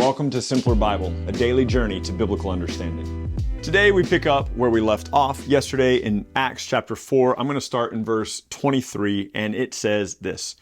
welcome to Simpler Bible, a daily journey to biblical understanding. Today we pick up where we left off yesterday in Acts chapter 4. I'm going to start in verse 23, and it says this.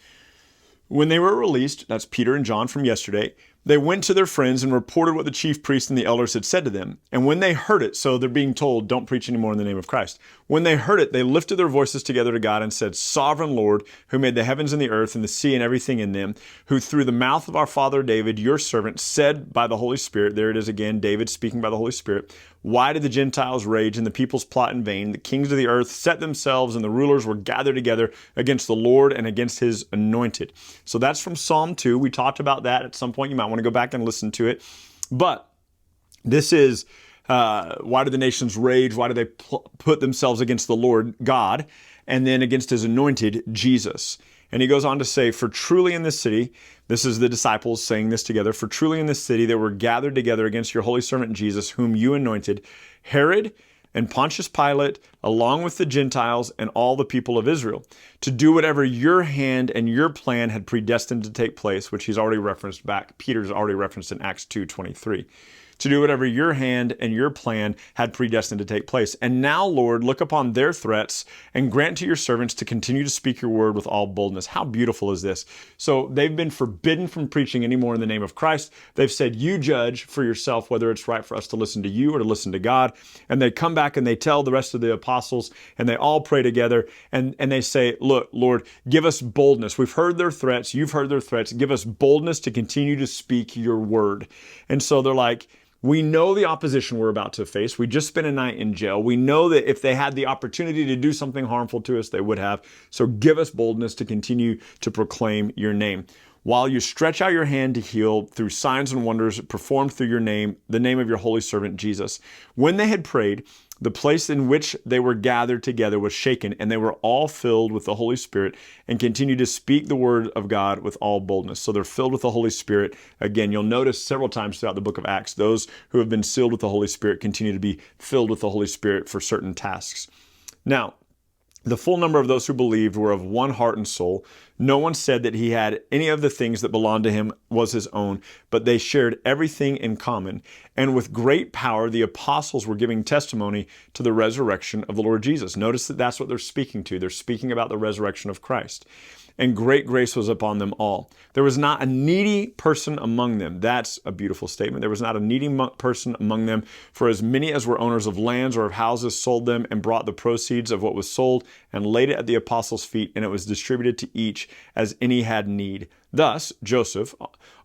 When they were released, that's Peter and John from yesterday, they went to their friends and reported what the chief priests and the elders had said to them. And when they heard it, so they're being told, don't preach anymore in the name of Christ. When they heard it, they lifted their voices together to God and said, Sovereign Lord, who made the heavens and the earth and the sea and everything in them, who through the mouth of our father David, your servant, said by the Holy Spirit, there it is again, David speaking by the Holy Spirit, why did the Gentiles rage and the peoples plot in vain? The kings of the earth set themselves and the rulers were gathered together against the Lord and against his anointed. So that's from Psalm 2. We talked about that at some point. You might want to go back and listen to it. But this is, why do the nations rage? Why do they put themselves against the Lord God and then against his anointed Jesus? And he goes on to say, for truly in this city, this is the disciples saying this together, for truly in this city they were gathered together against your holy servant Jesus, whom you anointed, Herod and Pontius Pilate, along with the Gentiles and all the people of Israel, to do whatever your hand and your plan had predestined to take place, which he's already referenced back, Peter's already referenced in Acts 2:23. To do whatever your hand and your plan had predestined to take place. And now, Lord, look upon their threats and grant to your servants to continue to speak your word with all boldness. How beautiful is this? So they've been forbidden from preaching anymore in the name of Christ. They've said, you judge for yourself whether it's right for us to listen to you or to listen to God. And they come back and they tell the rest of the apostles and they all pray together and they say, look, Lord, give us boldness. We've heard their threats. You've heard their threats. Give us boldness to continue to speak your word. And so they're like, we know the opposition we're about to face. We just spent a night in jail. We know that if they had the opportunity to do something harmful to us, they would have. So give us boldness to continue to proclaim your name. While you stretch out your hand to heal through signs and wonders performed through your name, the name of your holy servant Jesus. When they had prayed, the place in which they were gathered together was shaken, and they were all filled with the Holy Spirit and continued to speak the word of God with all boldness. So they're filled with the Holy Spirit. Again, you'll notice several times throughout the book of Acts, those who have been sealed with the Holy Spirit continue to be filled with the Holy Spirit for certain tasks. Now, the full number of those who believed were of one heart and soul. No one said that he had any of the things that belonged to him was his own, but they shared everything in common. And with great power, the apostles were giving testimony to the resurrection of the Lord Jesus. Notice that that's what they're speaking to. They're speaking about the resurrection of Christ. And great grace was upon them all. There was not a needy person among them. That's a beautiful statement. There was not a needy person among them, for as many as were owners of lands or of houses sold them and brought the proceeds of what was sold and laid it at the apostles' feet, and it was distributed to each as any had need. Thus, Joseph,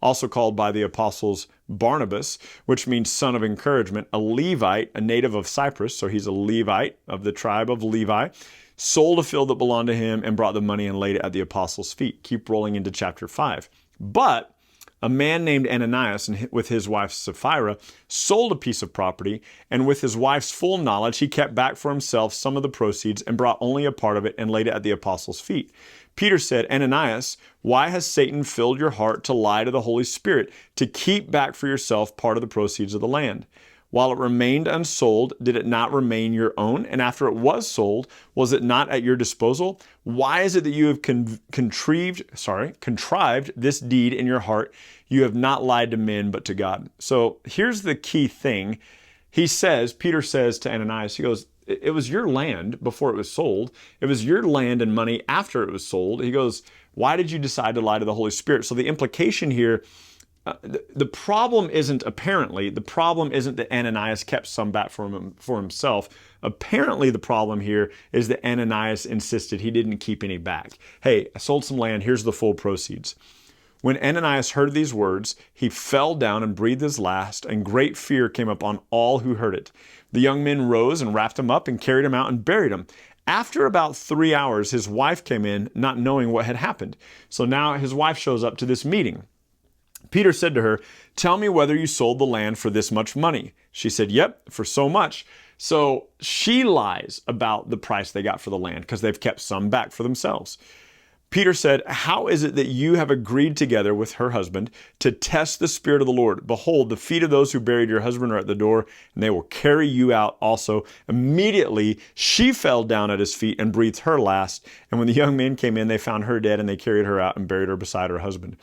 also called by the apostles Barnabas, which means son of encouragement, a Levite, a native of Cyprus, so he's a Levite of the tribe of Levi, sold a field that belonged to him and brought the money and laid it at the apostles' feet. Keep rolling into chapter 5. But a man named Ananias, and with his wife Sapphira, sold a piece of property, and with his wife's full knowledge, he kept back for himself some of the proceeds and brought only a part of it and laid it at the apostles' feet. Peter said, Ananias, why has Satan filled your heart to lie to the Holy Spirit, to keep back for yourself part of the proceeds of the land? While it remained unsold, did it not remain your own? And after it was sold, was it not at your disposal? Why is it that you have contrived this deed in your heart? You have not lied to men, but to God. So here's the key thing. Peter says to Ananias, he goes, it was your land before it was sold. It was your land and money after it was sold. He goes, why did you decide to lie to the Holy Spirit? So the implication here, the problem isn't that Ananias kept some back for himself. Apparently, the problem here is that Ananias insisted he didn't keep any back. Hey, I sold some land. Here's the full proceeds. When Ananias heard these words, he fell down and breathed his last, and great fear came upon all who heard it. The young men rose and wrapped him up and carried him out and buried him. After about 3 hours, his wife came in, not knowing what had happened. So now his wife shows up to this meeting. Peter said to her, tell me whether you sold the land for this much money. She said, yep, for so much. So she lies about the price they got for the land because they've kept some back for themselves. Peter said, how is it that you have agreed together with her husband to test the Spirit of the Lord? Behold, the feet of those who buried your husband are at the door, and they will carry you out also. Immediately, she fell down at his feet and breathed her last. And when the young men came in, they found her dead, and they carried her out and buried her beside her husband.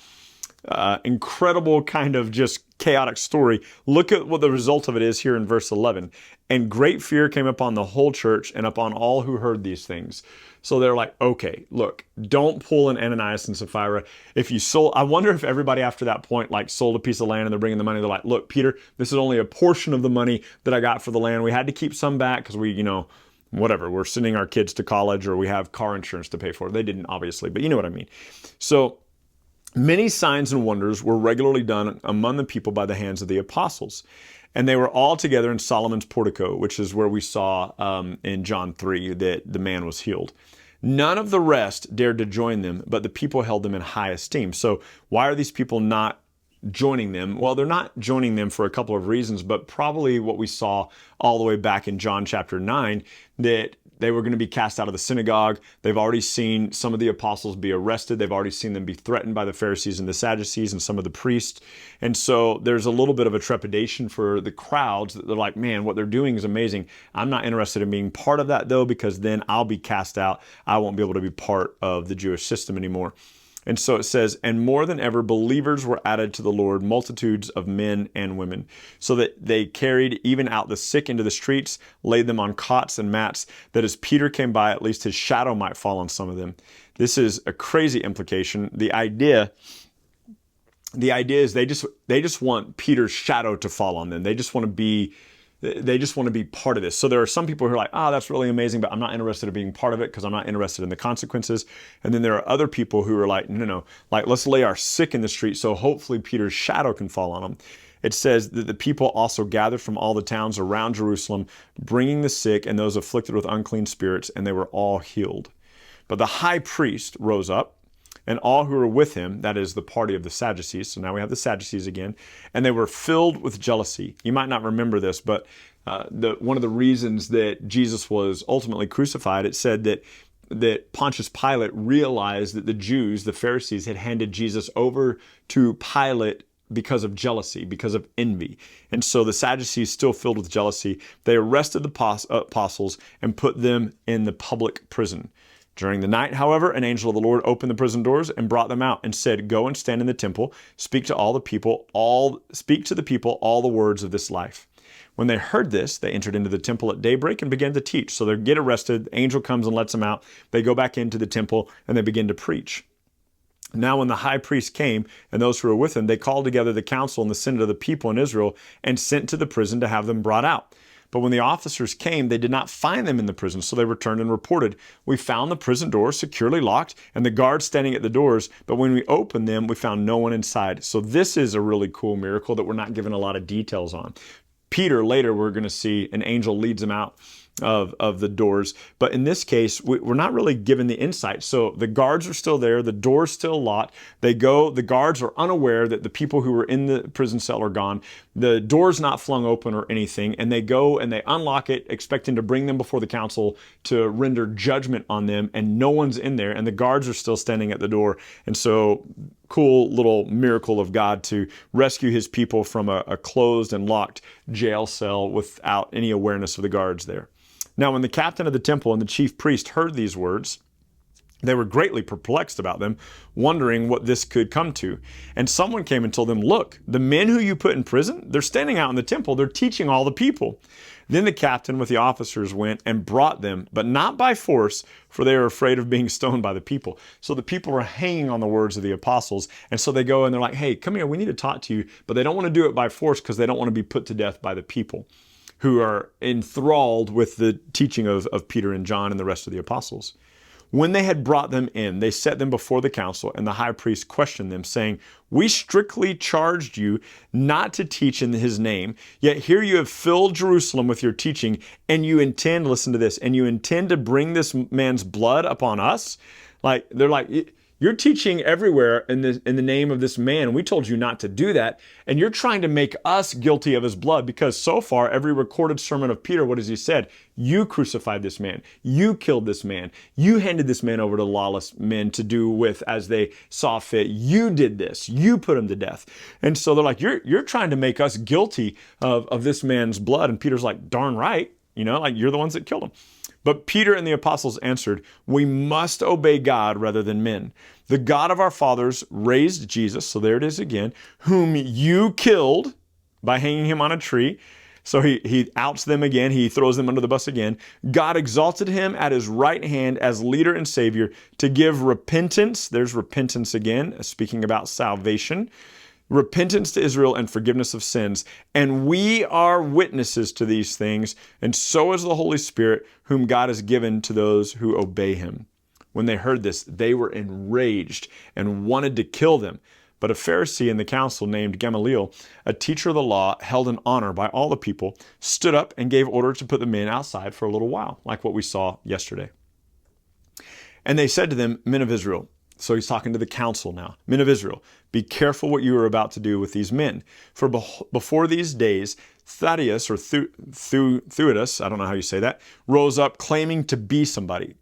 incredible kind of just chaotic story. Look at what the result of it is here in verse 11. And great fear came upon the whole church and upon all who heard these things. So they're like, okay, look, don't pull an Ananias and Sapphira. If you sold, I wonder if everybody after that point like sold a piece of land and they're bringing the money. They're like, look, Peter, this is only a portion of the money that I got for the land. We had to keep some back because we, whatever, we're sending our kids to college or we have car insurance to pay for. They didn't, obviously, but you know what I mean. So many signs and wonders were regularly done among the people by the hands of the apostles. And they were all together in Solomon's portico, which is where we saw in John 3 that the man was healed. None of the rest dared to join them, but the people held them in high esteem. So why are these people not joining them? Well, they're not joining them for a couple of reasons, but probably what we saw all the way back in John chapter 9, that they were going to be cast out of the synagogue. They've already seen some of the apostles be arrested. They've already seen them be threatened by the Pharisees and the Sadducees and some of the priests. And so there's a little bit of a trepidation for the crowds that they're like, man, what they're doing is amazing. I'm not interested in being part of that though, because then I'll be cast out. I won't be able to be part of the Jewish system anymore. And so it says, and more than ever, believers were added to the Lord, multitudes of men and women, so that they carried even out the sick into the streets, laid them on cots and mats, that as Peter came by, at least his shadow might fall on some of them. This is a crazy implication. The idea is they just want Peter's shadow to fall on them. They just want to be part of this. So there are some people who are like, that's really amazing, but I'm not interested in being part of it because I'm not interested in the consequences. And then there are other people who are like, no, like let's lay our sick in the street so hopefully Peter's shadow can fall on them. It says that the people also gathered from all the towns around Jerusalem, bringing the sick and those afflicted with unclean spirits, and they were all healed. But the high priest rose up, and all who were with him, that is the party of the Sadducees. So now we have the Sadducees again. And they were filled with jealousy. You might not remember this, but one of the reasons that Jesus was ultimately crucified, it said that Pontius Pilate realized that the Jews, the Pharisees, had handed Jesus over to Pilate because of jealousy, because of envy. And so the Sadducees, still filled with jealousy, they arrested the apostles and put them in the public prison. During the night, however, an angel of the Lord opened the prison doors and brought them out and said, go and stand in the temple, speak to the people all the words of this life. When they heard this, they entered into the temple at daybreak and began to teach. So they get arrested, the angel comes and lets them out. They go back into the temple and they begin to preach. Now when the high priest came and those who were with him, they called together the council and the senate of the people in Israel and sent to the prison to have them brought out. But when the officers came, they did not find them in the prison, so they returned and reported, we found the prison doors securely locked and the guards standing at the doors, but when we opened them, we found no one inside. So this is a really cool miracle that we're not given a lot of details on. Peter, later, we're going to see an angel leads him out of the doors. But in this case, we're not really given the insight. So the guards are still there. The door's still locked. The guards are unaware that the people who were in the prison cell are gone. The door's not flung open or anything. And they go and they unlock it, expecting to bring them before the council to render judgment on them. And no one's in there. And the guards are still standing at the door. And so cool little miracle of God to rescue his people from a closed and locked jail cell without any awareness of the guards there. Now, when the captain of the temple and the chief priest heard these words, they were greatly perplexed about them, wondering what this could come to. And someone came and told them, look, the men who you put in prison, they're standing out in the temple. They're teaching all the people. Then the captain with the officers went and brought them, but not by force, for they were afraid of being stoned by the people. So the people were hanging on the words of the apostles. And so they go and they're like, hey, come here, we need to talk to you. But they don't want to do it by force because they don't want to be put to death by the people who are enthralled with the teaching of Peter and John and the rest of the apostles. When they had brought them in, they set them before the council, and the high priest questioned them, saying, we strictly charged you not to teach in his name, yet here you have filled Jerusalem with your teaching, and you intend, listen to this, and you intend to bring this man's blood upon us? They're like, you're teaching everywhere in the name of this man. We told you not to do that. And you're trying to make us guilty of his blood, because so far, every recorded sermon of Peter, what has he said? You crucified this man. You killed this man. You handed this man over to lawless men to do with as they saw fit. You did this. You put him to death. And so they're like, you're trying to make us guilty of this man's blood. And Peter's like, darn right. You're the ones that killed him. But Peter and the apostles answered, "We must obey God rather than men. The God of our fathers raised Jesus," so there it is again, "whom you killed by hanging him on a tree." So he outs them again. He throws them under the bus again. "God exalted him at his right hand as leader and savior to give repentance." There's repentance again, speaking about salvation. "Repentance to Israel and forgiveness of sins. And we are witnesses to these things, and so is the Holy Spirit, whom God has given to those who obey him." When they heard this, they were enraged and wanted to kill them. But a Pharisee in the council named Gamaliel, a teacher of the law held in honor by all the people, stood up and gave order to put the men outside for a little while, like what we saw yesterday. And they said to them, "Men of Israel," so he's talking to the council now, "Men of Israel, be careful what you are about to do with these men. For before these days, Thaddeus, or Theudas, I don't know how you say that, rose up claiming to be somebody.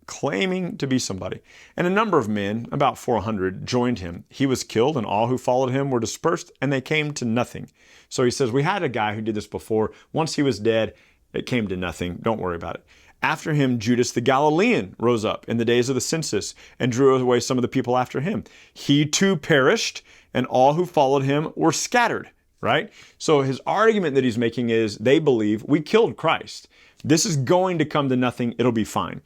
And a number of men, about 400, joined him. He was killed, and all who followed him were dispersed, and they came to nothing." So he says, we had a guy who did this before. Once he was dead, it came to nothing. Don't worry about it. "After him, Judas the Galilean rose up in the days of the census and drew away some of the people after him. He too perished, and all who followed him were scattered." Right? So his argument that he's making is they believe we killed Christ. This is going to come to nothing. It'll be fine.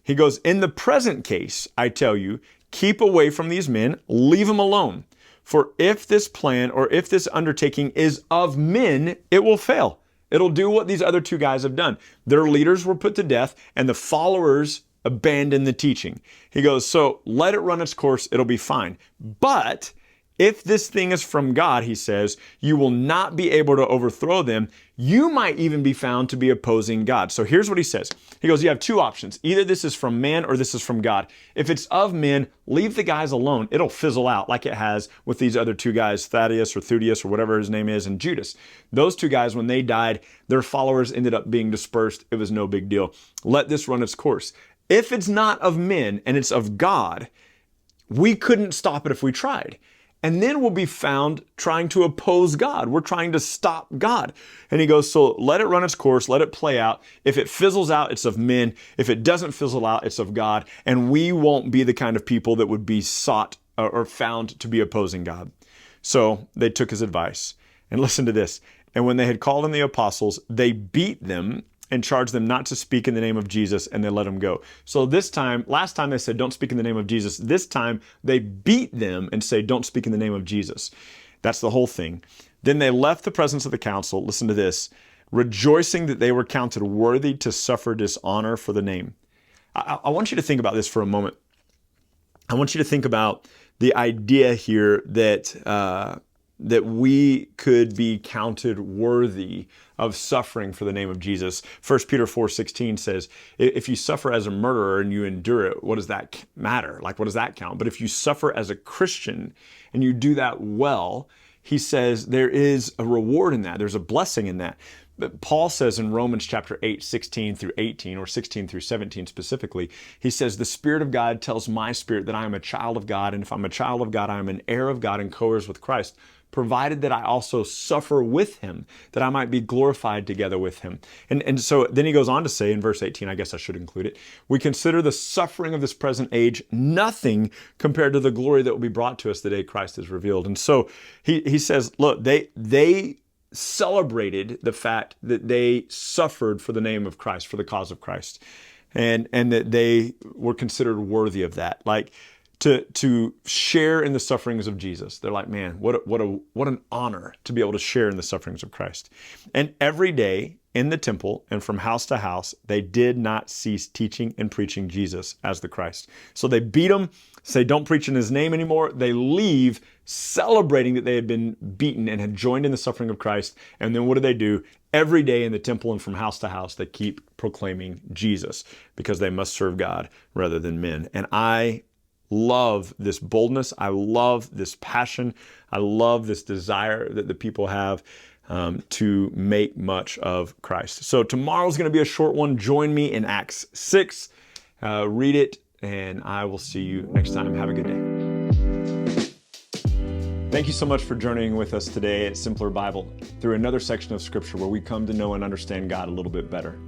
He goes, "In the present case, I tell you, keep away from these men, leave them alone. For if this plan or if this undertaking is of men, it will fail. It'll do what these other two guys have done. Their leaders were put to death and the followers abandoned the teaching." He goes, "So let it run its course. It'll be fine. But if this thing is from God," he says, "you will not be able to overthrow them. You might even be found to be opposing God." So here's what he says. He goes, you have two options. Either this is from man or this is from God. If it's of men, leave the guys alone. It'll fizzle out like it has with these other two guys, Thaddeus or Theudas or whatever his name is, and Judas. Those two guys, when they died, their followers ended up being dispersed. It was no big deal. Let this run its course. If it's not of men and it's of God, we couldn't stop it if we tried. And then we'll be found trying to oppose God. We're trying to stop God. And he goes, so let it run its course, let it play out. If it fizzles out, it's of men. If it doesn't fizzle out, it's of God. And we won't be the kind of people that would be sought or found to be opposing God. So they took his advice. And listen to this. "And when they had called in the apostles, they beat them and charged them not to speak in the name of Jesus, and they let them go." So this time, last time they said, "Don't speak in the name of Jesus." This time they beat them and say, "Don't speak in the name of Jesus." That's the whole thing. "Then they left the presence of the council," listen to this, "rejoicing that they were counted worthy to suffer dishonor for the name." I want you to think about this for a moment. I want you to think about the idea here that we could be counted worthy of suffering for the name of Jesus. 1 Peter 4:16 says, if you suffer as a murderer and you endure it, what does that matter? Like, what does that count? But if you suffer as a Christian and you do that well, he says there is a reward in that. There's a blessing in that. But Paul says in Romans chapter 8, 16 through 18, or 16 through 17 specifically, he says, "The Spirit of God tells my spirit that I am a child of God, and if I'm a child of God, I am an heir of God and co-heirs with Christ, provided that I also suffer with him, that I might be glorified together with him." And so then he goes on to say in verse 18, I guess I should include it, "We consider the suffering of this present age nothing compared to the glory that will be brought to us the day Christ is revealed." And so he says, look, they celebrated the fact that they suffered for the name of Christ, for the cause of Christ, and that they were considered worthy of that. Like, to share in the sufferings of Jesus. They're like, man, what an honor to be able to share in the sufferings of Christ. "And every day in the temple and from house to house, they did not cease teaching and preaching Jesus as the Christ." So they beat him, say, "Don't preach in his name anymore." They leave celebrating that they had been beaten and had joined in the suffering of Christ. And then what do? Every day in the temple and from house to house, they keep proclaiming Jesus because they must serve God rather than men. And I love this boldness. I love this passion. I love this desire that the people have to make much of Christ. So tomorrow's going to be a short one. Join me in Acts 6. Read it, and I will see you next time. Have a good day. Thank you so much for journeying with us today at Simpler Bible through another section of Scripture where we come to know and understand God a little bit better.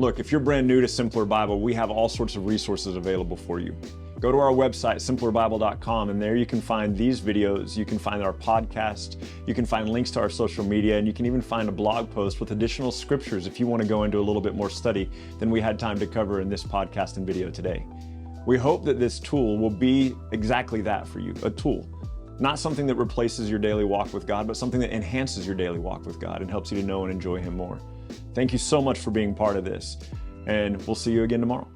Look, if you're brand new to Simpler Bible, we have all sorts of resources available for you. Go to our website, simplerbible.com, and there you can find these videos, you can find our podcast, you can find links to our social media, and you can even find a blog post with additional scriptures if you want to go into a little bit more study than we had time to cover in this podcast and video today. We hope that this tool will be exactly that for you, a tool. Not something that replaces your daily walk with God, but something that enhances your daily walk with God and helps you to know and enjoy Him more. Thank you so much for being part of this, and we'll see you again tomorrow.